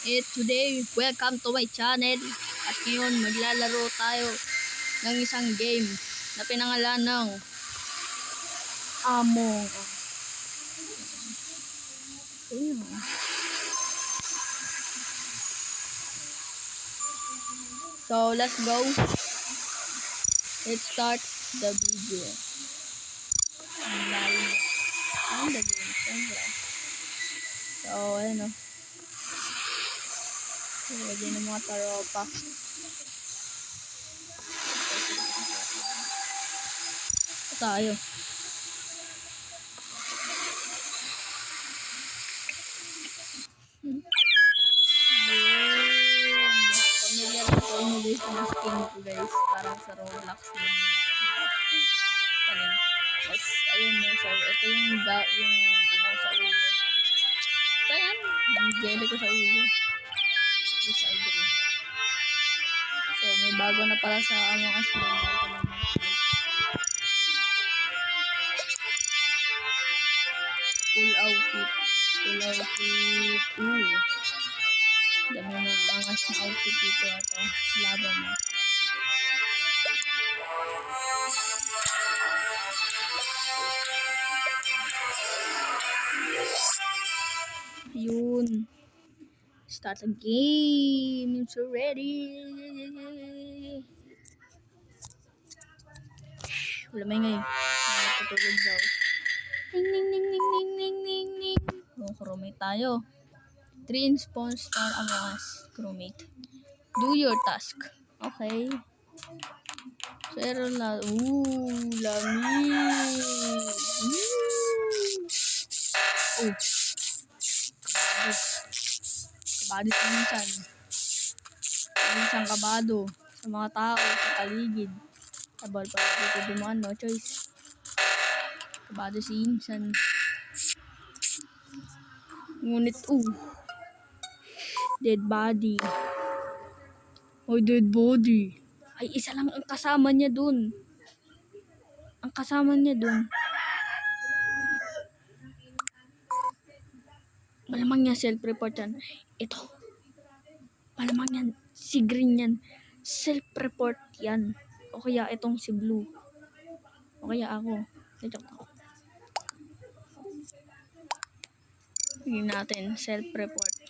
Today, welcome to my channel. At ngayon, maglalaro tayo ng isang game na pinangalan ng Among Us. So, let's go. Let's start the video. Ang the game, siyempre. So, ayun o. Lagyan ng mga taropa. Tayo. Familiar na po yung guys na skin ko guys. Parang sa Roblox din. Kaling. Tapos, ayun yun. So, ito yung ano sa ulo. Ito yan. Yung jelly ko sa ulo. This I agree. So, may bago na pala sa Among Us. Cool outfit. Cool outfit. Ooh. Dami na angas na outfit dito. Ito. Laban mo. Yun. Start the game. It's ready. Wala may ngayon. Natutulog daw. Ning ning ning ning ning ning ning ning. Oh, crewmate tayo. 3 spawn star Among Us. Crewmate. Do your task. Okay. Pero na. Lamig. Oh. Kabado sa minsan. Minsan kabado sa mga tao sa paligid. Tabal pa dito dumaan, no choice. Kabado si Insan. Ngunit, dead body. Dead body. Ay, isa lang ang kasama niya dun. Ang kasama niya dun. Malamang niya self-report yan. Ito. Malamang yan. Si Green yan. Self-report yan. O kaya itong si Blue. O kaya ako. Joke ako. Tingnan natin. Self-report.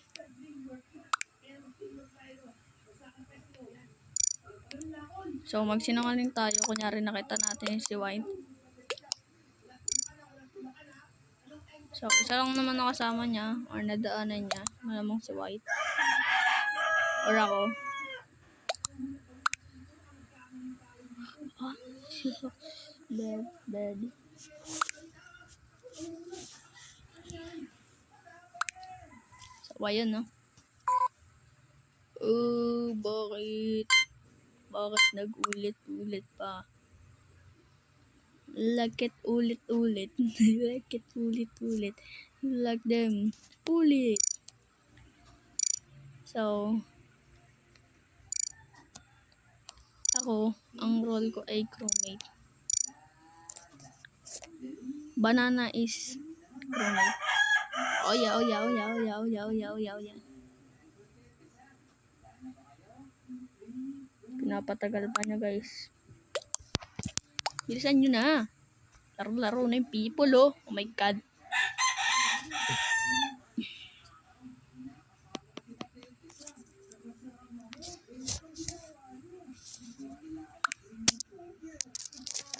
So, magsinungaling tayo. Kunyari nakita natin si White. So, isa lang naman nakasama niya. Or nadaanan niya. Malamang si White. Or ako. Si Fox. Dead. So, ayun, no? Bakit? Bakit nag-ulit-ulit pa? Like it ulit-ulit. Like it ulit-ulit. Like them. Ulit. So, ako, ang role ko ay crewmate. Banana is crewmate. Oh yeah. Pinapatagal pa niya guys. Bilisan nyo na. Laro-laro na yung people oh. Oh my god.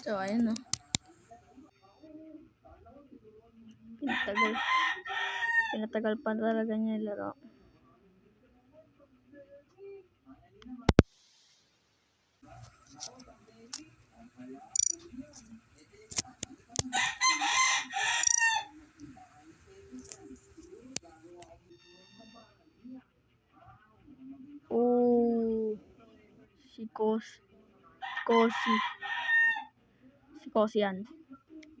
So, ayun no. Pinatagal pa talaga niya yung laro. Si Kosi yan.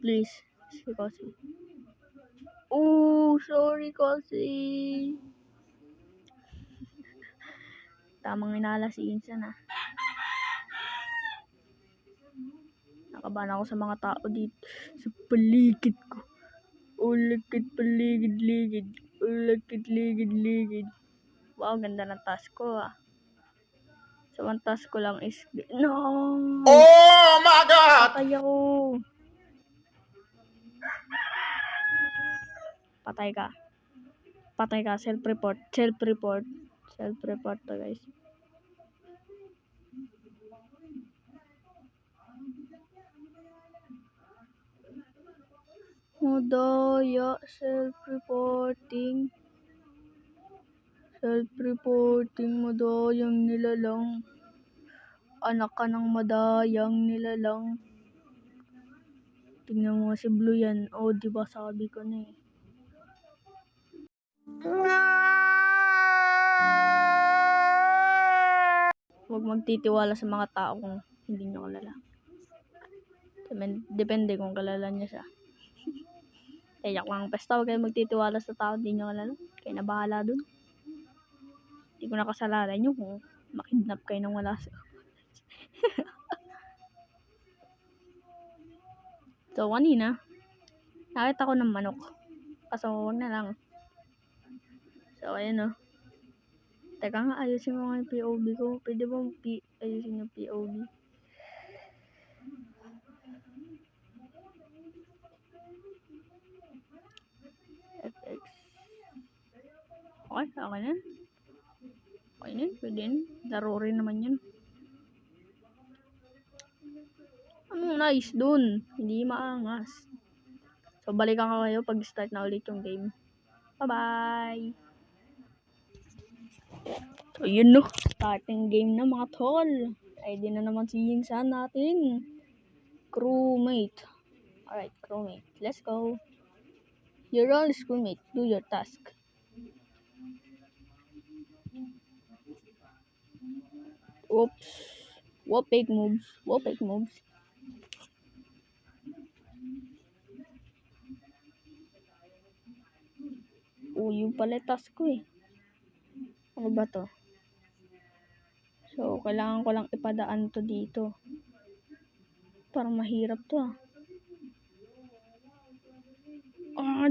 Please. Si Kosi. Sorry Kosi. Tamang inala si Insan ah. Nakabahan ako sa mga tao dito. Sa paligid ko. Paligid. Paligid. Wow, ganda ng task ko ah. So, ang task ko lang is... No! Oh my God! Patay ako. Patay ka. Patay ka. Self-report. Self-report. Self-report to guys. Madaya. Self-reporting. Self-reporting. Madayang nilalang. Anak ka ng madayang nilalang. Tingnan mo si Blue yan. O, diba sabi ko na eh. Huwag magtitiwala sa mga tao kung hindi nyo kilala. Depende kung kilala niya siya. Kaya lang, basta huwag kayo magtitiwala sa tao hindi nyo kilala. Kaya na bahala dun. Hindi ko nakasalanan nyo kung makidnap kayo nang wala sa... So, kanina, nakita ko ng manok. Kaso, huwag na lang. So, ayun o. Teka nga, ayusin mo nga yung POV ko. Pwede ba ayusin yung POV? FX. Okay na. Okay na, pwede na. Laro rin naman yun. Anong nice dun? Hindi maangas. So, balikan ko kayo pag start na ulit yung game. Bye-bye! So, yun no. Starting game na mga tol. Ready na naman si Yinsan natin. Crewmate. Alright, crewmate. Let's go. Your role is crewmate. Do your task. Oops. What big moves? What big moves? Oh, yung pala task ko eh. Ano ba to? So, kailangan ko lang ipadaan to dito. Parang mahirap to ah.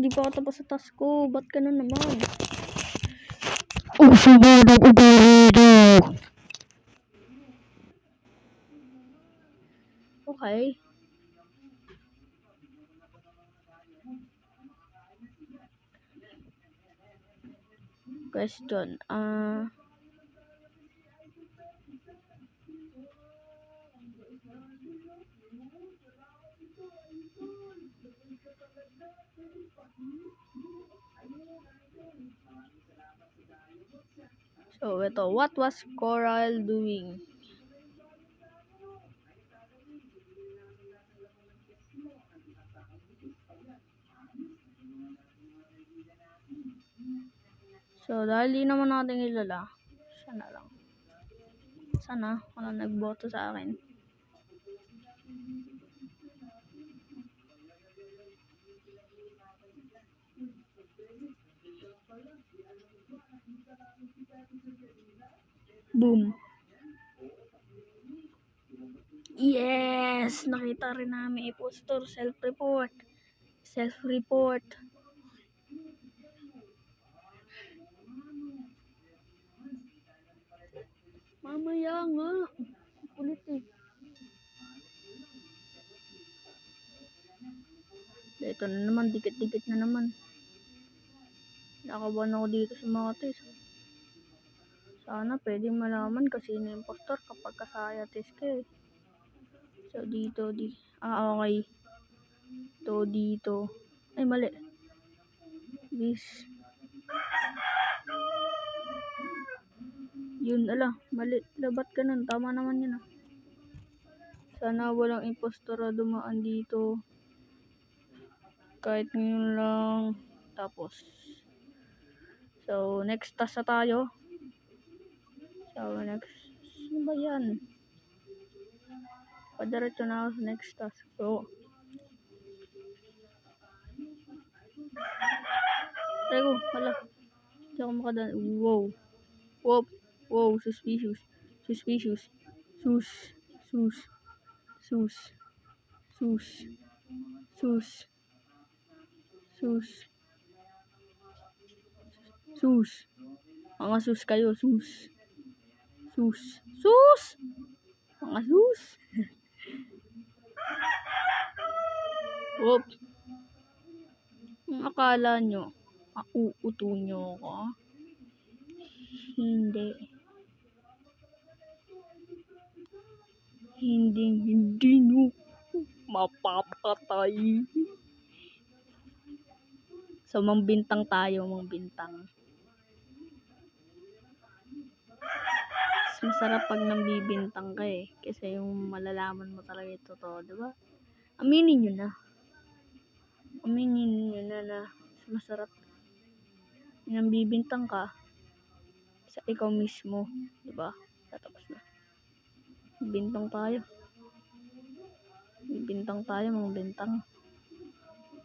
Di pa ako tapos sa task ko. Ba't ka na naman? Okay. Question. So, ito. What was Coral doing? So, dahil di naman natin kilala, siya na lang. Sana, walang nagboto sa akin. Boom. Yes! Nakita rin namin impostor. Self-report. Self-report. Mamaya nga. Kulit eh. Ito na naman. Dikit-dikit na naman. Nakabahan ako dito sa mga tis. Sana pwede malaman kasi sino impostor kapag kasaya test ka eh. So dito, okay. Ito dito. Ay mali. This. Yun ala, mali. Labat ka nun. Tama naman yun ah. Sana walang impostor na dumaan dito. Kahit ngayon lang. Tapos. So next task na tayo. So next. Ano ba yan? Padiretso na ako sa next task. So. Teko, hala. Hindi ako makadaan. Wow. Whoop. Wow, suspicious. Suspicious. Sus. Sus. Sus. Sus. Sus. Sus. Sus. Mga sus kayo, sus. Sus. Sus! Mga sus. Whoop. Ang akala nyo, uuto nyo ako? Hindi. Hindi nyo mapapatay. So, mangbintang tayo, mangbintang. Mas masarap pag nambibintang ka eh. Kasi yung malalaman mo talaga yung totoo, diba? Aminin nyo na. Aminin nyo na mas masarap. Yung nambibintang ka sa ikaw mismo, diba? Tatapos na. Bintang tayo. Bintang tayo, mangbintang.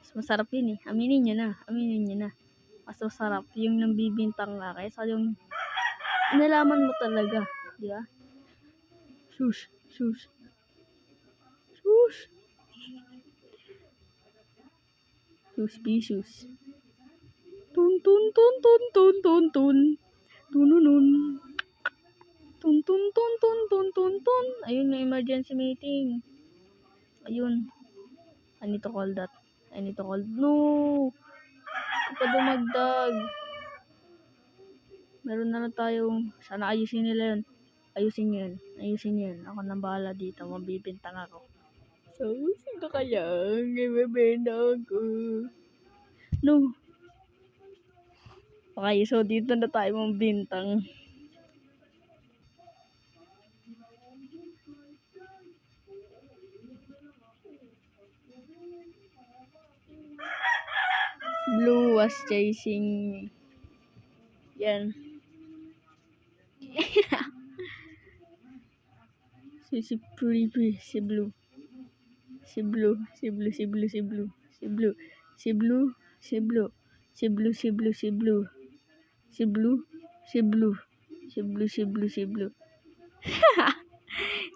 Mas masarap yun eh. Aminin nyo na. Aminin nyo na. Mas masarap yung nambibintang ka kaysa yung nalaman mo talaga. Di ba? Sus. Sus. Sus. Suspicious. Tun tun tun tun tun tun tun. Tununun. Tun tun tun tun tun tun tun. Ayun na emergency meeting. Ayun. I need to call that. No! Kapag dumagdag. Meron na lang tayong, sana ayusin nila yun. Ayusin yun. Ako nang bahala dito, mabibintang ako. So, sino kaya? Ibebenta ako. No. Okay, so dito na tayo mabintang. Blue was chasing me. Yan. si Blue. Si Blue.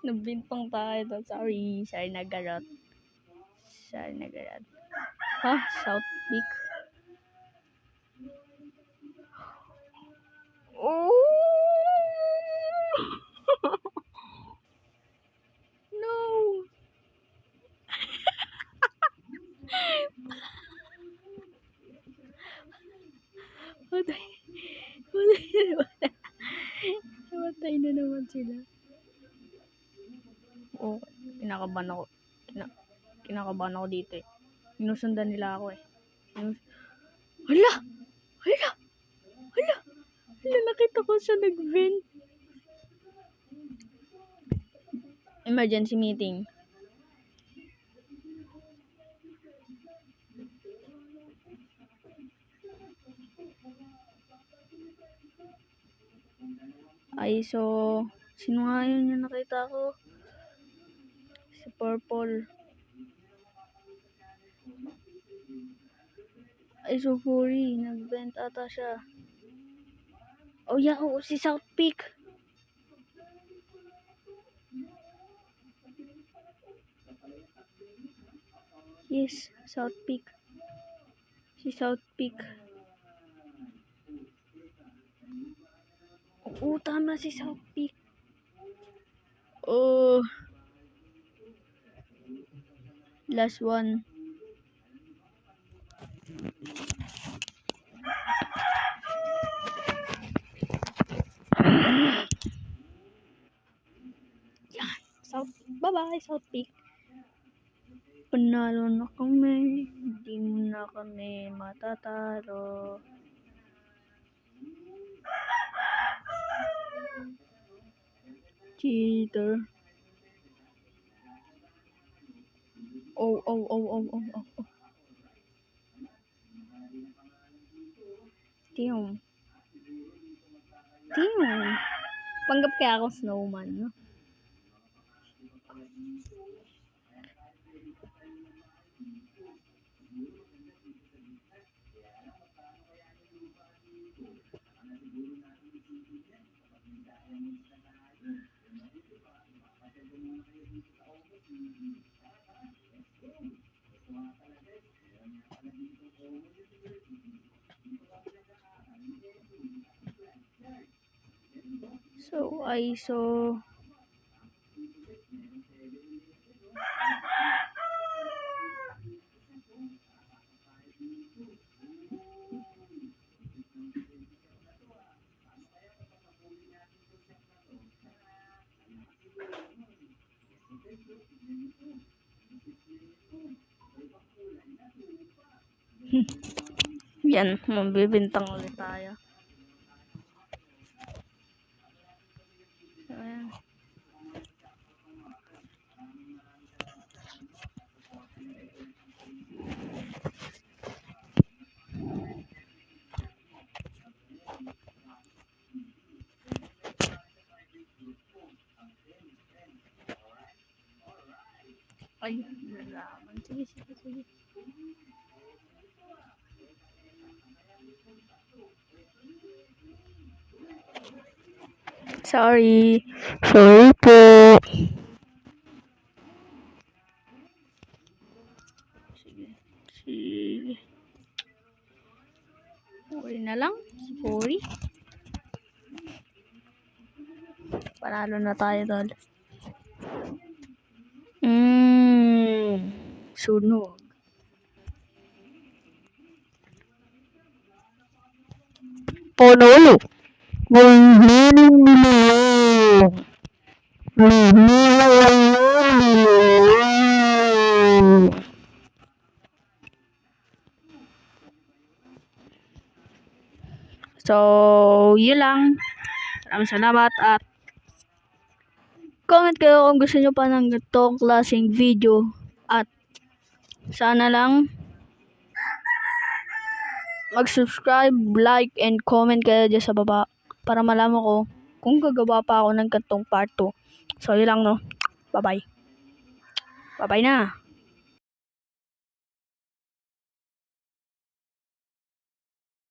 Nabintang tayo to. Sorry nagarot. Ha? South Peak? Oh! No! Patay na naman sila. Oh, kinakabahan ako dito eh. Sinusundan nila ako eh. Hala! Nakita ko siya nag-vent. Emergency meeting. Ay, so, sino nga yun yung nakita ko? Si Purple. Ay, so Fury. Nag-vent ata siya. Oh, yeah, si South Peak. Yes, South Peak. Si South Peak. Oo, tama si South Peak. Oh. Last one. Yan. Bye-bye, South Peak. Panalo na kami. Hindi mo na kami matatalo. Cheater. Oh. Damn. Panggap kaya ako snowman, no? So, ISO. Yan, mabibintang ulit tayo. So, ayan. Ay, nalaman. Sige, sige, sige. Sorry. Sorry po. Sige. Sige. Sorry na lang. Sorry. Panalo na tayo, tol. Sunog. Panalo. So, yun lang. Maraming salamat at comment kayo kung gusto nyo pa ng ganitong klaseng video at sana lang mag-subscribe, like, and comment kayo dyan sa baba para malaman ko kung gagawa pa ako ng ganitong part 2. So, yun lang, no? Bye-bye. Bye-bye na.